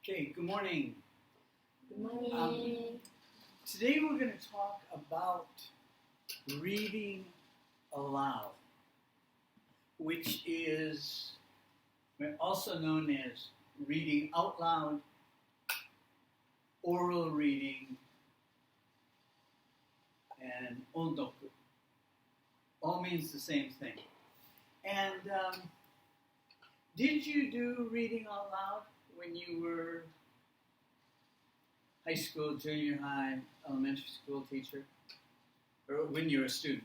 Okay, good morning. Good morning. Today we're going to talk about reading aloud, which is also known as reading out loud, oral reading, and ondoku. All means the same thing. And did you do reading out loud when you were high school, junior high, elementary school teacher? Or when you were a student?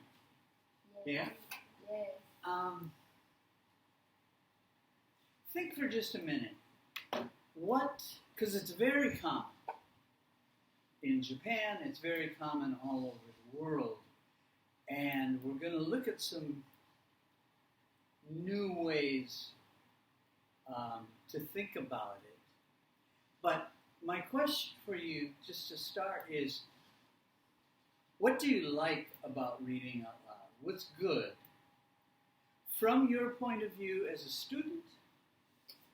Yes. Yeah? Yes. Think for just a minute. Because it's very common. In Japan, it's very common all over the world. And we're going to look at some new ways to think about it. But my question for you, just to start, is what do you like about reading out loud? What's good? From your point of view as a student,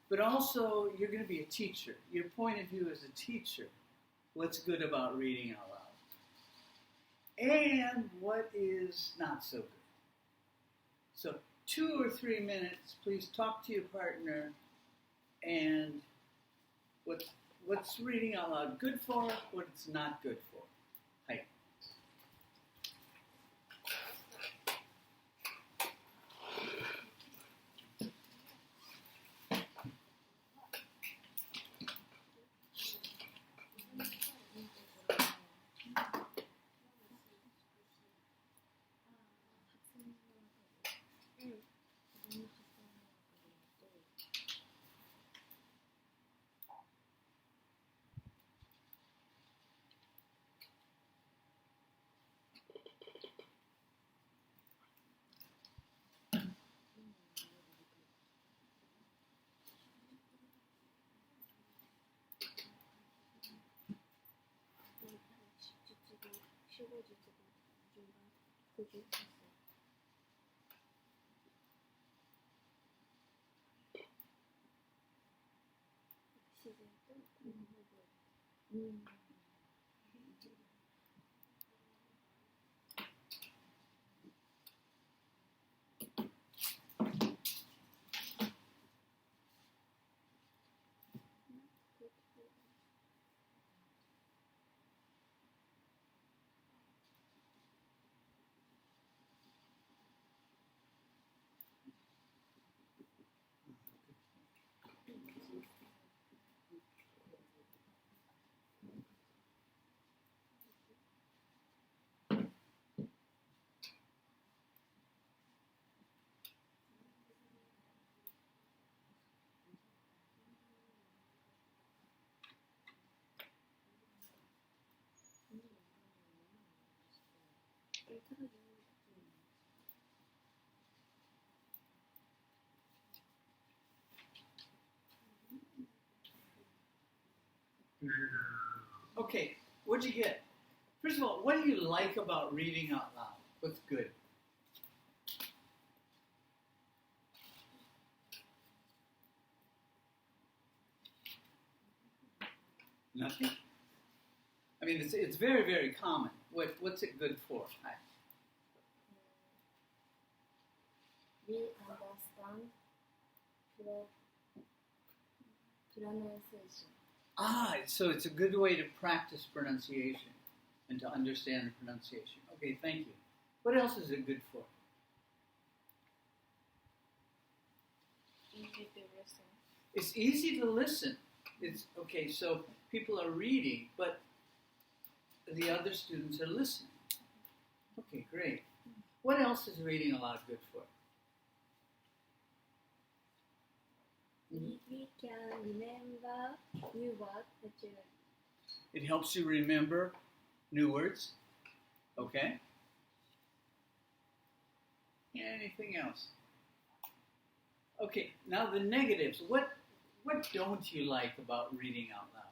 but also you're going to be a teacher. Your point of view as a teacher, what's good about reading out loud? And what is not so good? So 2 or 3 minutes, please talk to your partner and what's reading out loud good for, what it's not good for. Hi. Okay, what'd you get? First of all, what do you like about reading out loud? What's good? Nothing? I mean, it's very, very common. What's it good for? We understand pronunciation. So it's a good way to practice pronunciation and to understand the pronunciation. Okay, thank you. What else is it good for? Easy to listen. It's easy to listen. It's okay, so people are reading, but the other students are listening. Okay, great. What else is reading aloud good for? We can remember new words naturally. It helps you remember new words. Okay? Anything else? Okay, now the negatives. What don't you like about reading out loud?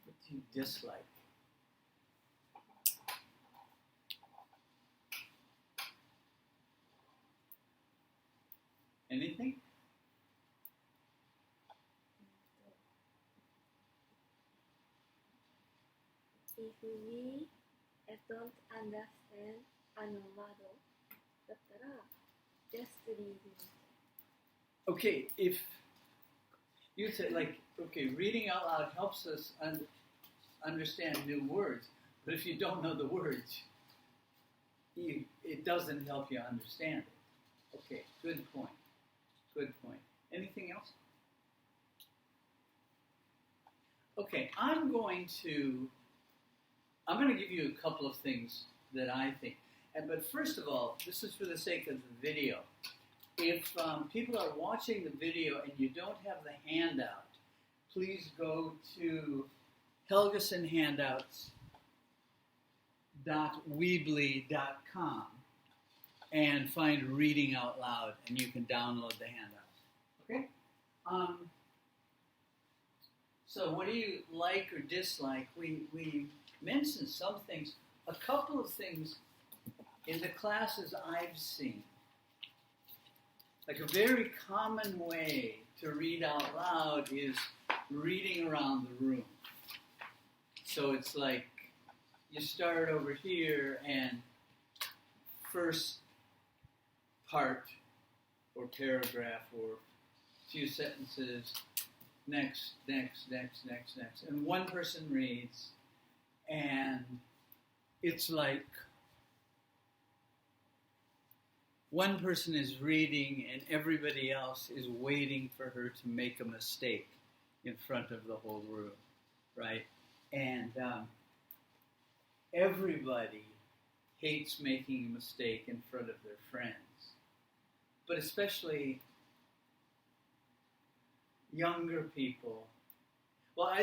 What do you dislike? Anything? If we don't understand ワードだったら just read it. Okay, if you say like, okay, reading out loud helps us understand new words, but if you don't know the words, it doesn't help you understand it. Okay, good point. Good point. Anything else? Okay, I'm going to give you a couple of things that I think. But first of all, this is for the sake of the video. If people are watching the video and you don't have the handout, please go to helgesonhandouts.weebly.com and find Reading Out Loud, and you can download the handouts. Okay? So what do you like or dislike? We mentioned some things, a couple of things in the classes I've seen. Like a very common way to read out loud is reading around the room. So it's like you start over here and first part or paragraph or few sentences, next. And one person reads, and it's like one person is reading and everybody else is waiting for her to make a mistake in front of the whole room, right? And everybody hates making a mistake in front of their friends, but especially younger people. Well,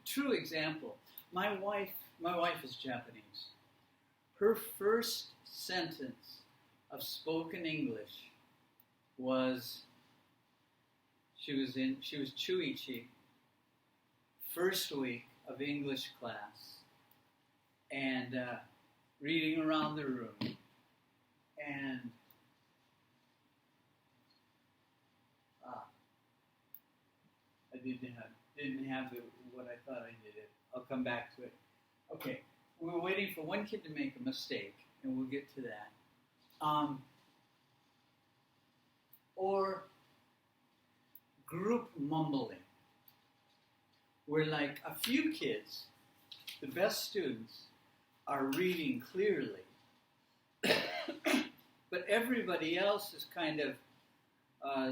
true example. My wife is Japanese. Her first sentence of spoken English was she was Chuichi, first week of English class, and reading around the room, and I didn't have what I thought I did. I'll come back to it. Okay, we're waiting for one kid to make a mistake, and we'll get to that. Or group mumbling, where like a few kids, the best students, are reading clearly, but everybody else is kind of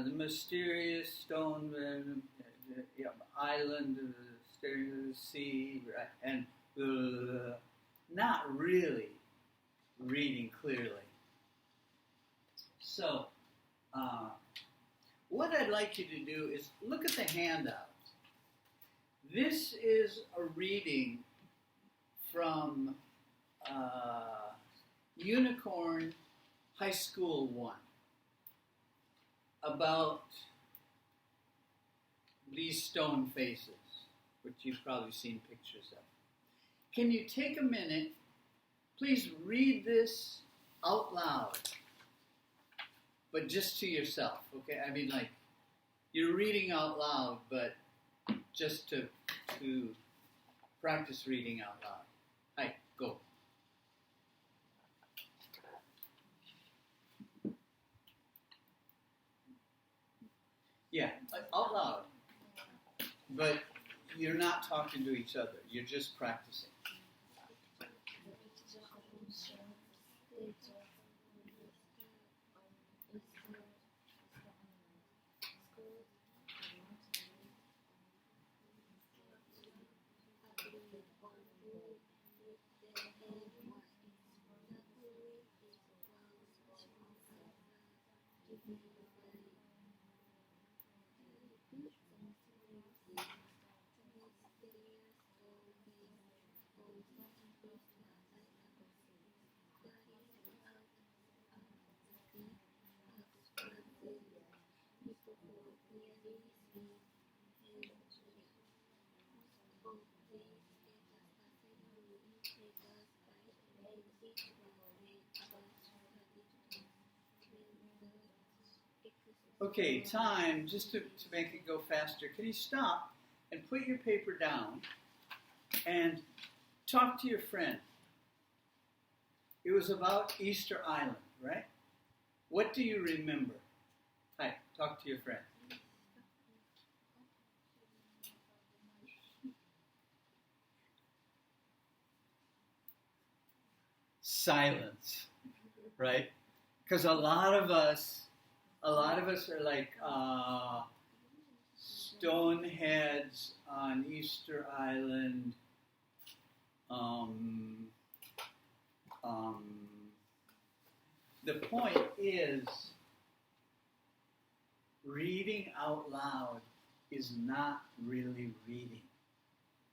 the mysterious stone island, the sea, and not really reading clearly. So, what I'd like you to do is look at the handout. This is a reading from Unicorn High School 1 about these stone faces, which you've probably seen pictures of. Can you take a minute, please read this out loud, but just to yourself, okay? I mean, like, you're reading out loud, but just to practice reading out loud. Hi, go. Yeah, out loud. But you're not talking to each other. You're just practicing. Okay, time, just to make it go faster. Can you stop and put your paper down and talk to your friend? It was about Easter Island, right? What do you remember? Hi, talk to your friend. Silence, right? Because a lot of us are like stoneheads on Easter Island. The point is, reading out loud is not really reading.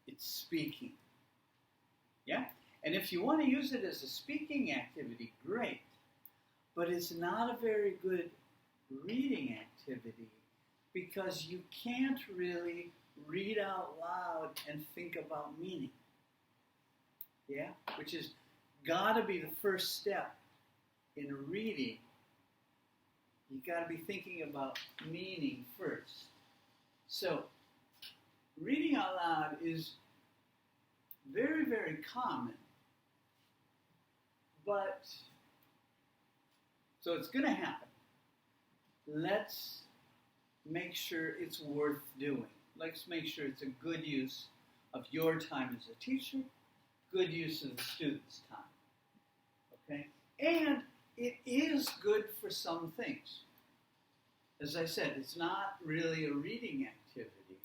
It's speaking. Yeah? And if you want to use it as a speaking activity, great. But it's not a very good reading activity because you can't really read out loud and think about meaning. Yeah? Which is got to be the first step in reading. You got to be thinking about meaning first. So, reading out loud is very, very common. But, so it's going to happen. Let's make sure it's worth doing. Let's make sure it's a good use of your time as a teacher, good use of the student's time. Okay? And it is good for some things. As I said, it's not really a reading activity,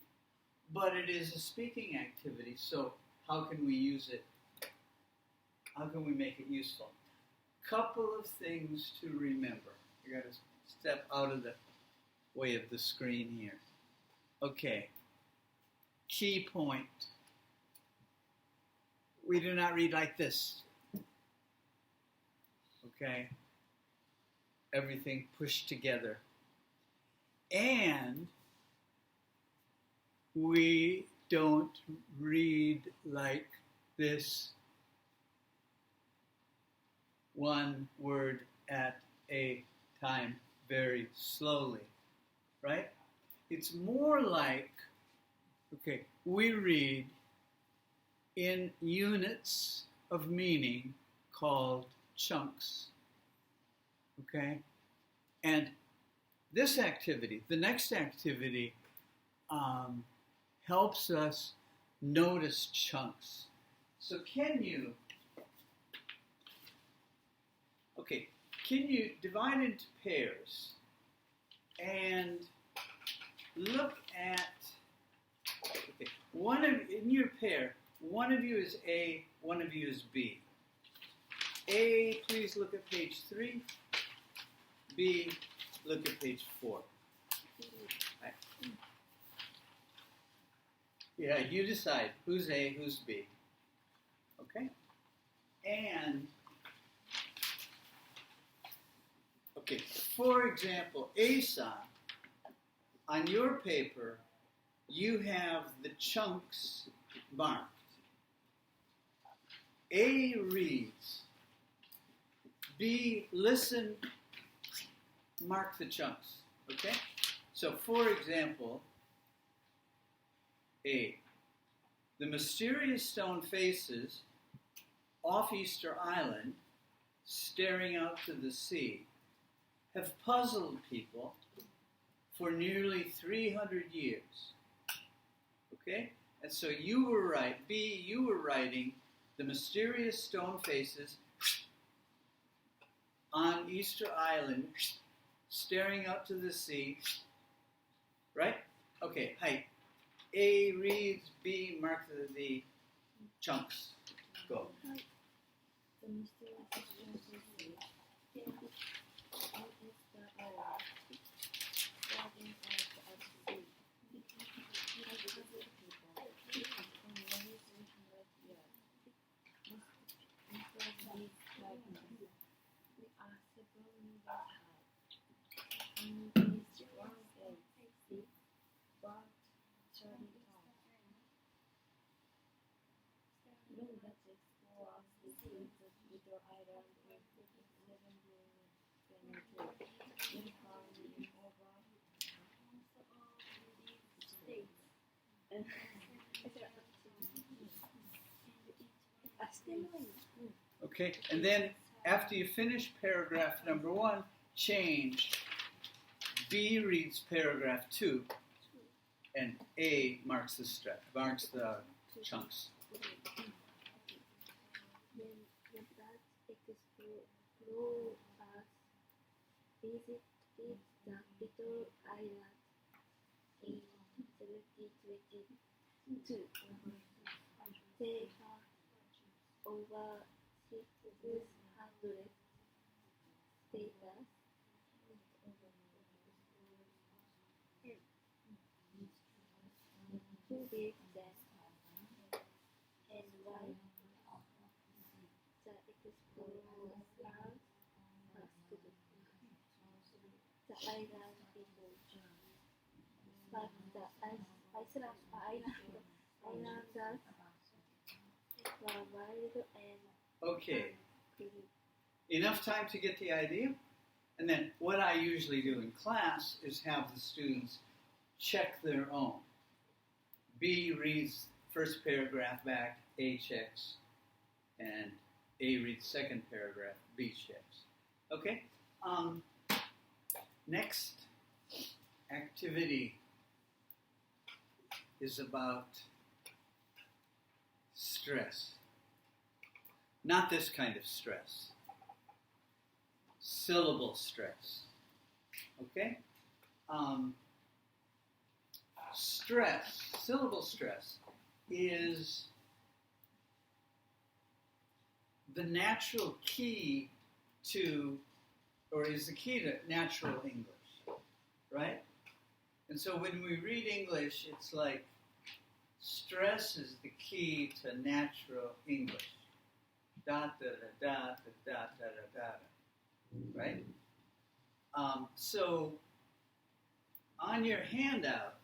but it is a speaking activity. So how can we use it? How can we make it useful? Couple of things to remember. I got to step out of the way of the screen here. Okay. Key point. We do not read like this. Okay? Everything pushed together. And we don't read like this, one word at a time, very slowly, right? It's more like, okay, we read in units of meaning called chunks, okay? And this activity, the next activity, helps us notice chunks. So can you divide into pairs and look at, in your pair, one of you is A, one of you is B. A, please look at page 3. B, look at page 4. Right. Yeah, you decide who's A, who's B. Okay? And, okay, for example, A-san, on your paper, you have the chunks marked. A reads. B, listen, mark the chunks. Okay? So, for example, A, the mysterious stone faces off Easter Island, staring out to the sea, have puzzled people for nearly 300 years. Okay? And so you were right. B, you were writing the mysterious stone faces on Easter Island, staring out to the sea. Right? Okay, height. A reads, B mark the chunks. Go. The mysterious stone faces on Easter Island, staring out at sea. Have puzzled people for nearly 300 years. Most of these fragments are several meters high, and each one weighs 6 about 30 tons. When the explorers retrieved the Okay, and then after you finish paragraph number 1, change. B reads paragraph 2, and A marks the chunks. Visited the little island in 2022. They have over 600 status. Who did that? And why the explorers asked the island people. But the islanders were wild and Okay, greedy. enough time to get the idea? And then what I usually do in class is have the students check their own. B reads first paragraph back, A checks, and A reads second paragraph, B checks. Okay? Next activity is about stress. Not this kind of stress. Syllable stress. Okay? Stress, syllable stress, is the natural key to, or is the key to natural English, right? And so when we read English, it's like stress is the key to natural English. Da da da da da da da da da. Right? So on your handout,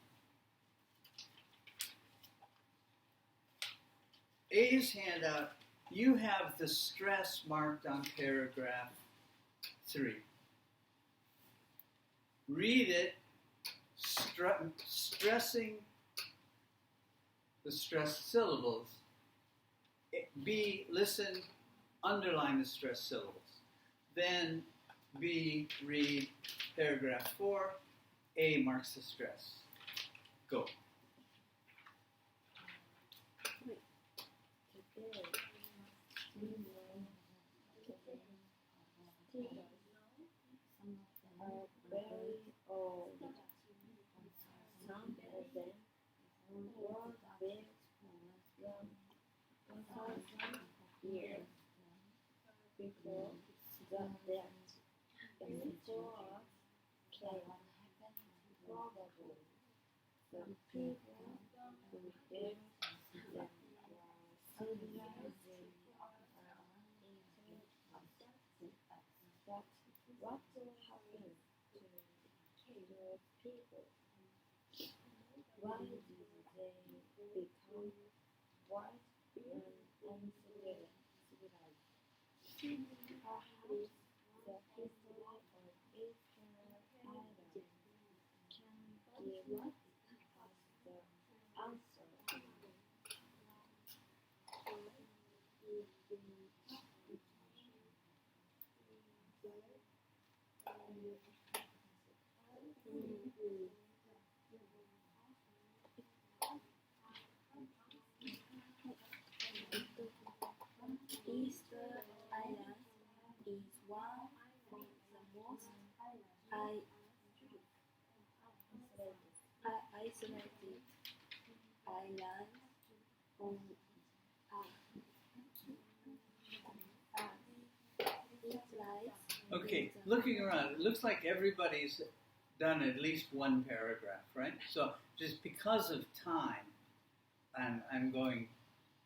A's handout, you have the stress marked on paragraph 3. Read it, stressing the stressed syllables. B, listen, underline the stressed syllables. Then B, read paragraph 4. A marks the stress. Go. Very old. Some of them were very young, 1,000 years before the death. The meteors came. Probably the people who built them were civilized. But what happened to those people? Why did they become white and uncivilized? Perhaps the history of Eastern Island can give us the answer. Easter Island is one of the most isolated islands on Earth. It lies Okay, in the looking around, it looks like everybody's done at least one paragraph, right? So just because of time, I'm going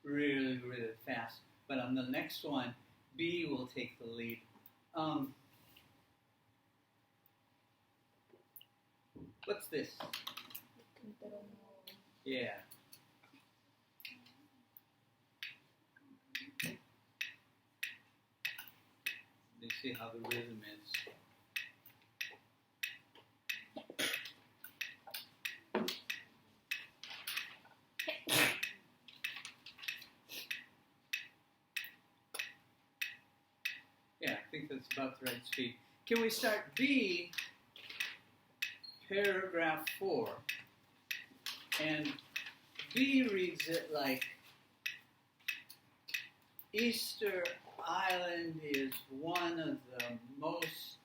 really, really fast. But on the next one, B will take the lead. What's this? Yeah. You see how the rhythm is. it's about the right speed. Can we start B, paragraph 4? And B reads it like, Easter Island is one of the most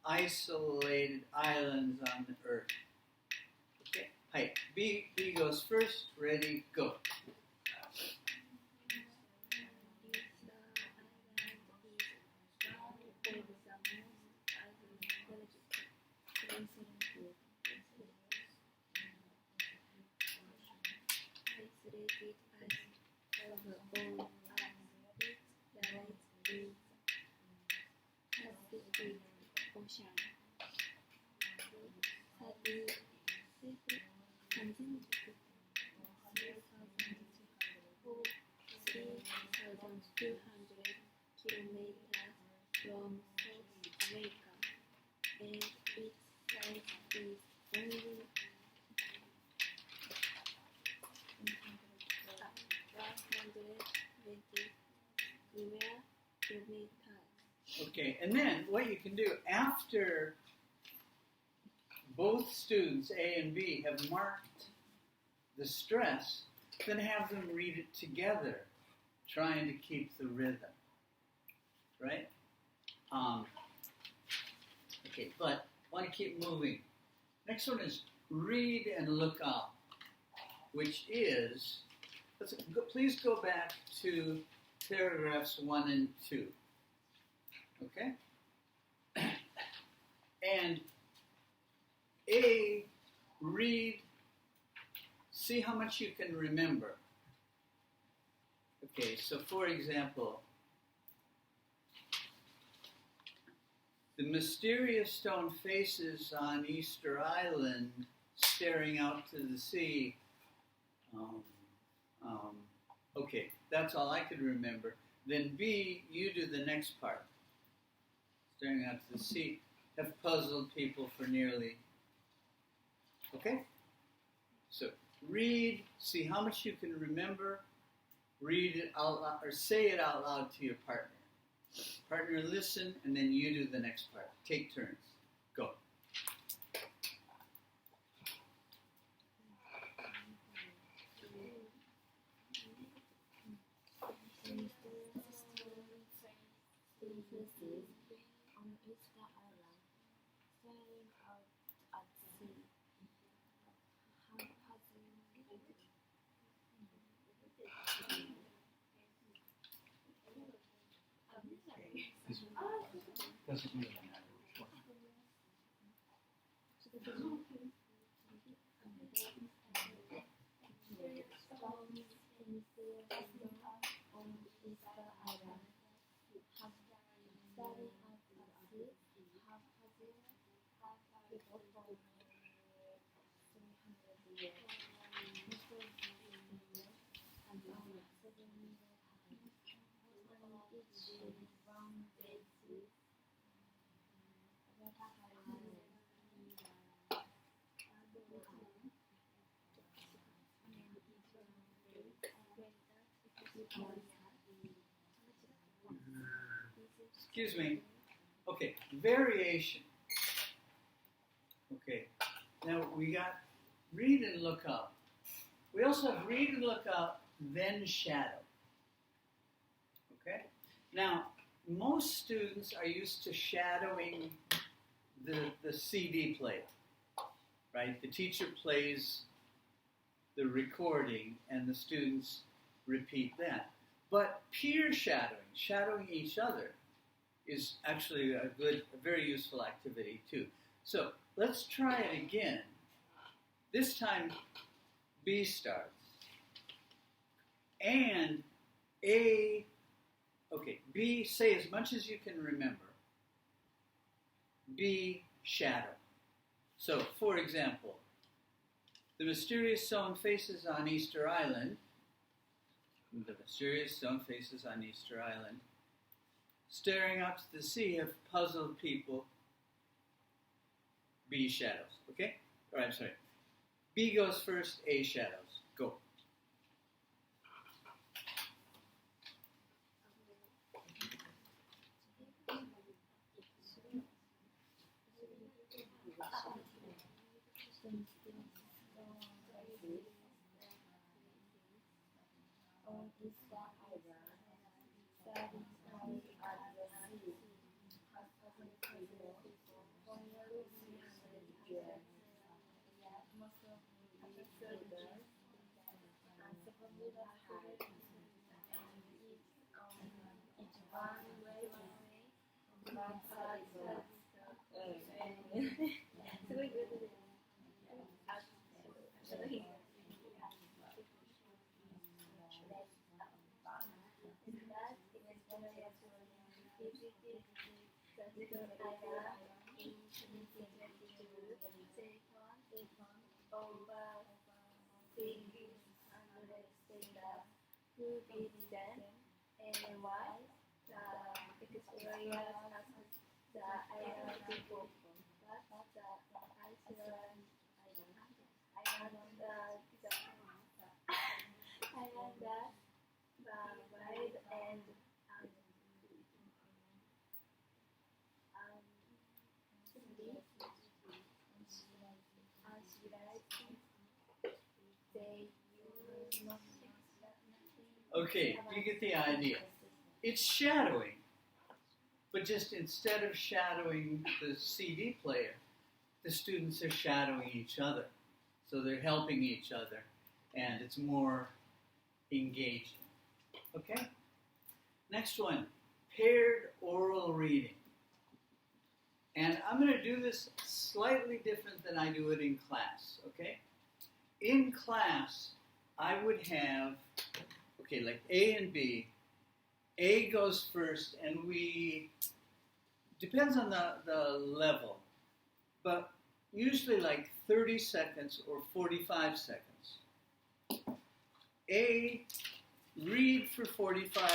isolated islands on the earth. Okay, hi. B goes first. Ready, go. Okay, and then what you can do after both students, A and B, have marked the stress, then have them read it together, trying to keep the rhythm, right? Okay, but I want to keep moving. Next one is read and look up, which is, please go back to paragraphs 1 and 2. Okay? And A, read, see how much you can remember. Okay, so for example, the mysterious stone faces on Easter Island staring out to the sea. Okay, that's all I could remember. Then B, you do the next part. Staring out to the sea, have puzzled people for nearly. Okay? So read, see how much you can remember, read it out loud, or say it out loud to your partner. Partner, listen, and then you do the next part. Take turns. Go. On Easter Island, staring out at sea, Doesn't really matter which one. Excuse me. Okay, variation. Okay, now we got read and look up. We also have read and look up, then shadow. Okay? Now, most students are used to shadowing the CD player, right? The teacher plays the recording and the students repeat that. But peer shadowing each other, is actually a very useful activity too. So let's try it again. This time, B starts. And A, okay, B, say as much as you can remember. B, shadow. So, for example, the mysterious stone faces on Easter Island. The mysterious stone faces on Easter Island, staring out to the sea, have puzzled people. B, shadows. Okay? Or I'm sorry. B goes first, A, shadows. Go. On Easter Island, studying only at the sea, finally here. Most of the students and several hide each one way, but so we go to the actually who did them and why the explorers asked the island people. But the island that wide and uncivilized, they use nothing. Okay, you get the idea. It's shadowing, but just instead of shadowing the CD player, the students are shadowing each other. So they're helping each other, and it's more engaging. Okay? Next one, paired oral reading. And I'm going to do this slightly different than I do it in class, okay? In class, I would have, okay, like A and B. A goes first, and depends on the level, but usually like 30 seconds or 45 seconds. A, read for 45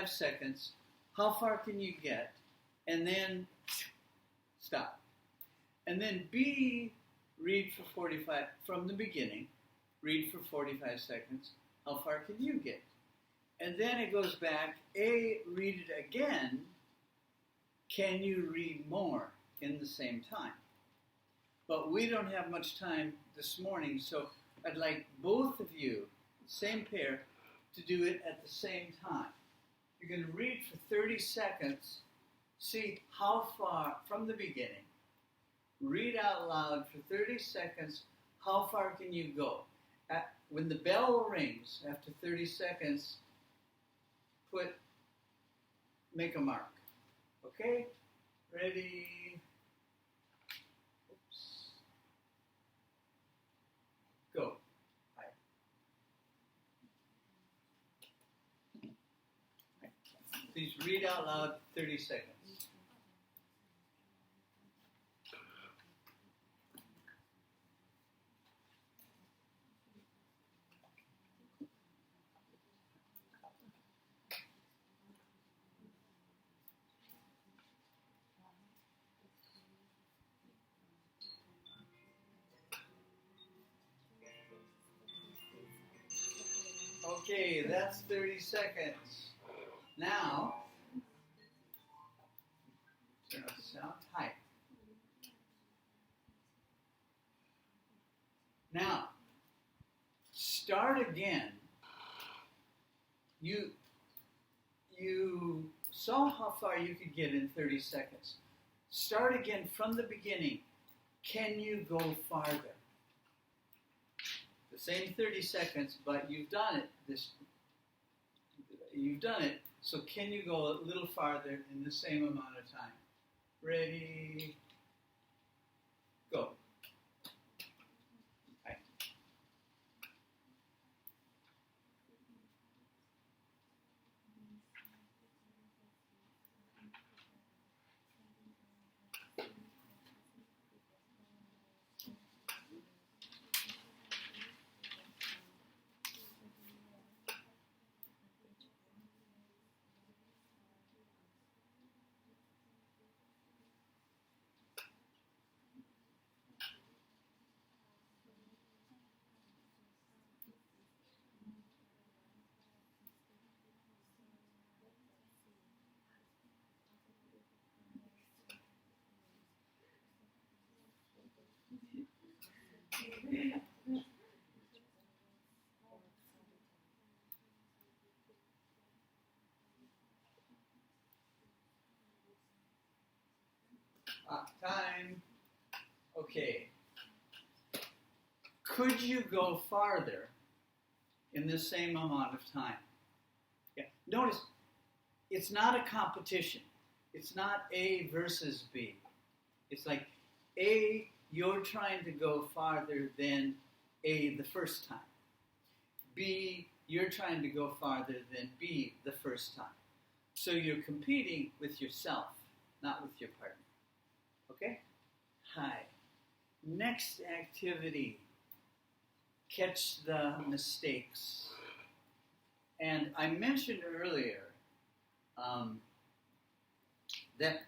seconds. How far can you get? And then stop. And then B, read for 45 from the beginning. Read for 45 seconds. How far can you get? And then it goes back. A, read it again. Can you read more in the same time? But we don't have much time this morning, so I'd like both of you, same pair, to do it at the same time. You're going to read for 30 seconds, see how far from the beginning. Read out loud for 30 seconds, how far can you go? When the bell rings after 30 seconds, make a mark. Okay? Ready? Oops. Go. Please read out loud 30 seconds. Okay, that's 30 seconds. Now, turn up the sound. Hi. Now, start again. You saw how far you could get in 30 seconds. Start again from the beginning. Can you go farther? The same 30 seconds, but you've done it. You've done it. So can you go a little farther in the same amount of time? Ready? Go. Right. time. Okay. Could you go farther in the same amount of time? Yeah. Notice, it's not a competition. It's not A versus B. It's like A, you're trying to go farther than A the first time. B, you're trying to go farther than B the first time. So you're competing with yourself, not with your partner. Okay? Hi. Next activity. Catch the mistakes. And I mentioned earlier that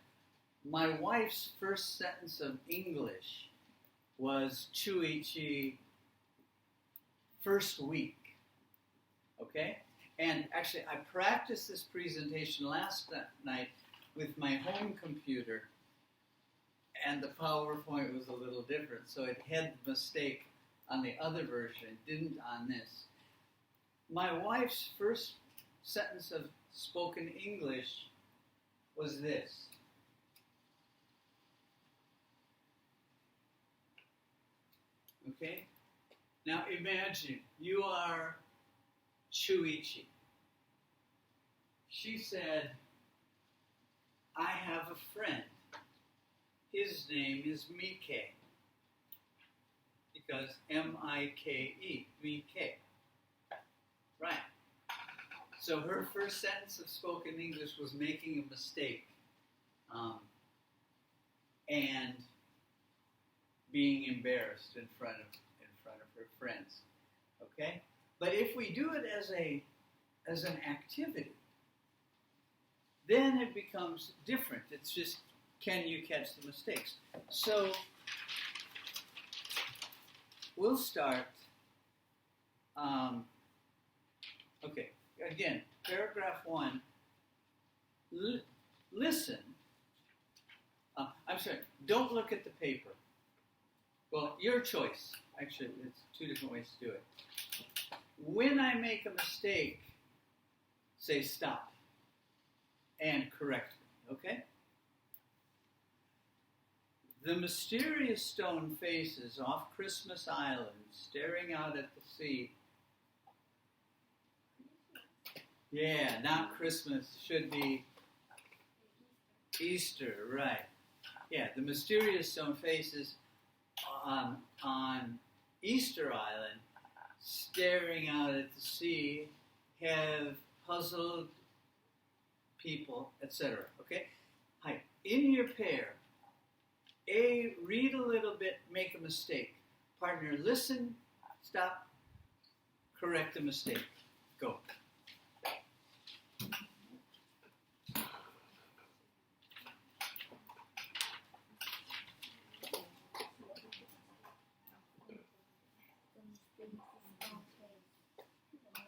my wife's first sentence of English was Chuichi first week. Okay? And actually, I practiced this presentation last night with my home computer, and the PowerPoint was a little different, so it had the mistake on the other version, it didn't on this. My wife's first sentence of spoken English was this. Okay? Now imagine you are Chuichi. She said, I have a friend. His name is Mike. Because M-I-K-E, Mike. Right. So her first sentence of spoken English was making a mistake and being embarrassed in front of her friends. Okay? But if we do it as an activity, then it becomes different. It's just, can you catch the mistakes? So we'll start. Okay, again, paragraph 1. Listen. I'm sorry, don't look at the paper. Well, your choice. Actually, it's 2 different ways to do it. When I make a mistake, say stop and correct me, okay? The mysterious stone faces off Christmas Island, staring out at the sea. Yeah, not Christmas, should be Easter, right. Yeah, the mysterious stone faces on Easter Island, staring out at the sea, have puzzled people, etc. Okay? Hi. In your pair, A, read a little bit, make a mistake. Partner, listen, stop, correct the mistake. Go.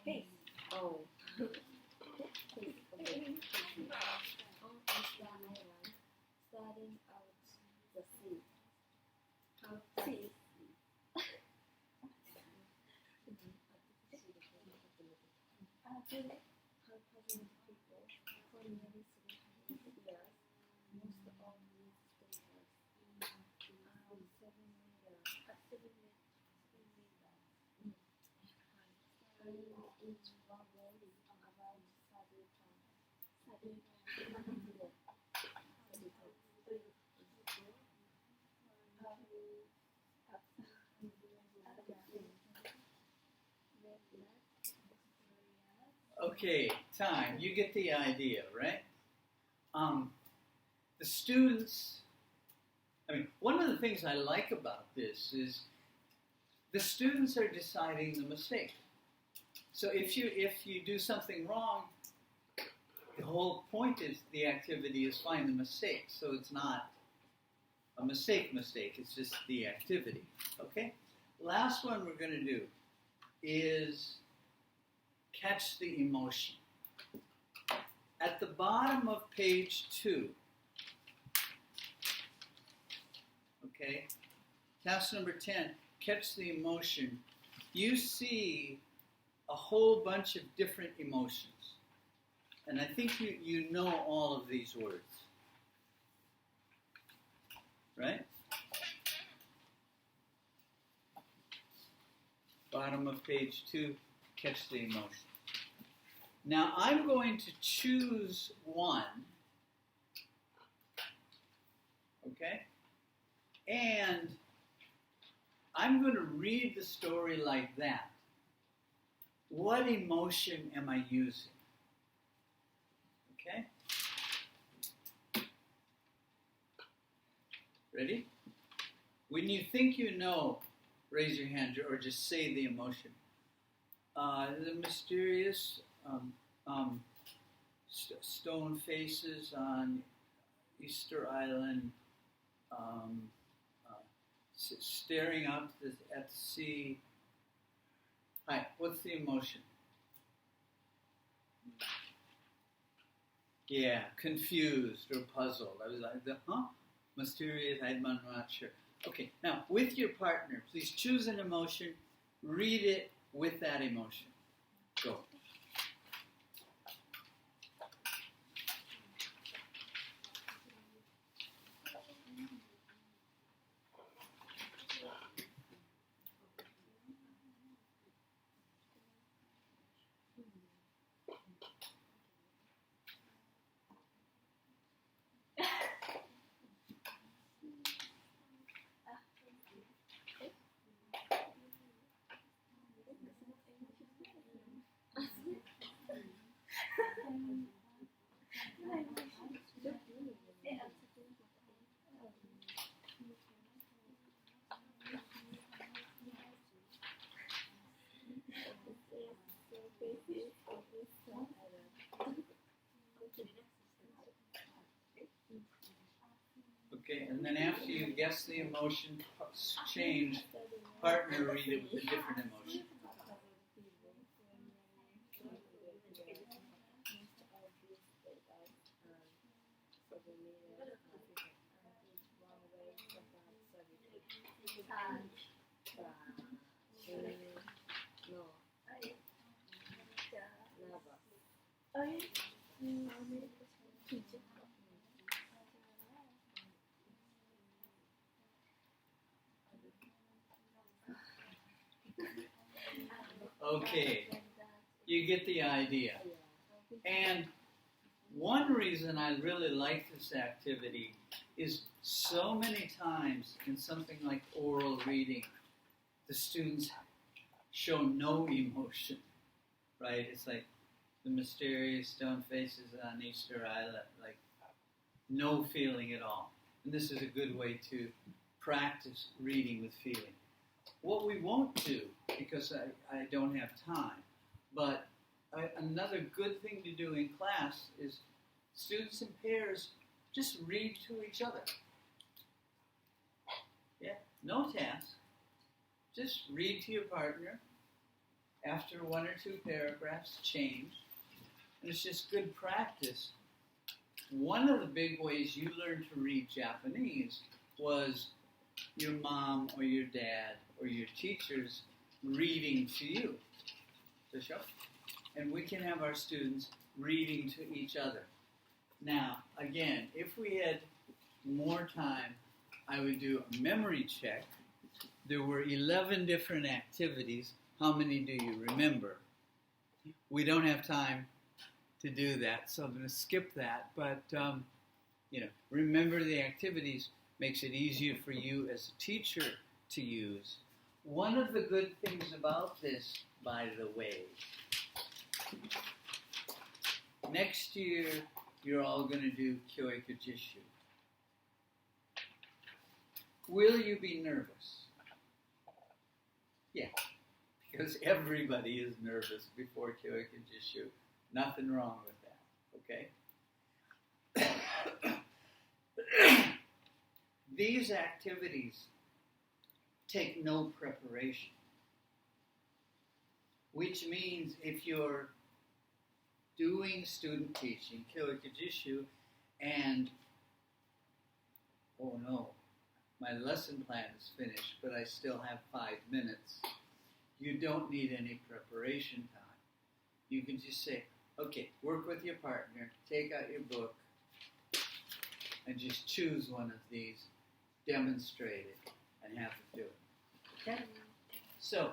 Hey. Oh. On Easter Island, starting out the sea. Sea. How puzzling people for nearly 300 years. Most of these papers are 7 meters. And each one weighs about 30 tons. 30 Okay, time. You get the idea, right? The students, one of the things I like about this is the students are deciding the mistake. So if you do something wrong, the whole point is the activity is find the mistake. So it's not a mistake, it's just the activity. Okay? Last one we're going to do is catch the emotion. At the bottom of page 2, okay, task number 10, catch the emotion. You see a whole bunch of different emotions. And I think you know all of these words. Right? of page 2, catch the emotion. Now I'm going to choose one, okay? And I'm going to read the story like that. What emotion am I using? Okay? Ready? When you think you know, raise your hand or just say the emotion. The mysterious stone faces on Easter Island, staring out at the sea. Hi, what's the emotion? Yeah, confused or puzzled. I was like, mysterious, I'm not sure. Okay, now with your partner, please choose an emotion, read it with that emotion. Go. Okay, and then after you guess the emotion change, partner read it with a different emotion. Okay, you get the idea. And one reason I really like this activity is so many times in something like oral reading, the students show no emotion, right? It's like the mysterious stone faces on Easter Island, like no feeling at all. And this is a good way to practice reading with feeling. What we won't do, because I don't have time, but another good thing to do in class is students in pairs just read to each other. Yeah, no task. Just read to your partner. After 1 or 2 paragraphs, change. And it's just good practice. One of the big ways you learned to read Japanese was your mom or your dad or your teachers reading to you. And we can have our students reading to each other. Now, again, if we had more time, I would do a memory check. There were 11 different activities. How many do you remember? We don't have time to do that, so I'm going to skip that. But, remember the activities makes it easier for you as a teacher to use. One of the good things about this, by the way, next year you're all going to do Kyoiku Jishu. Will you be nervous? Yeah, because everybody is nervous before Kyoiku Jishu. Nothing wrong with that, okay? These activities take no preparation, which means if you're doing student teaching, Kyoiku Jishu, and, oh no, my lesson plan is finished, but I still have 5 minutes, you don't need any preparation time. You can just say, okay, work with your partner, take out your book, and just choose one of these, demonstrate it, and have it do it. Okay? So,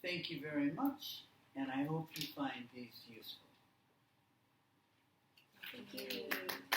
thank you very much, and I hope you find these useful. Thank you.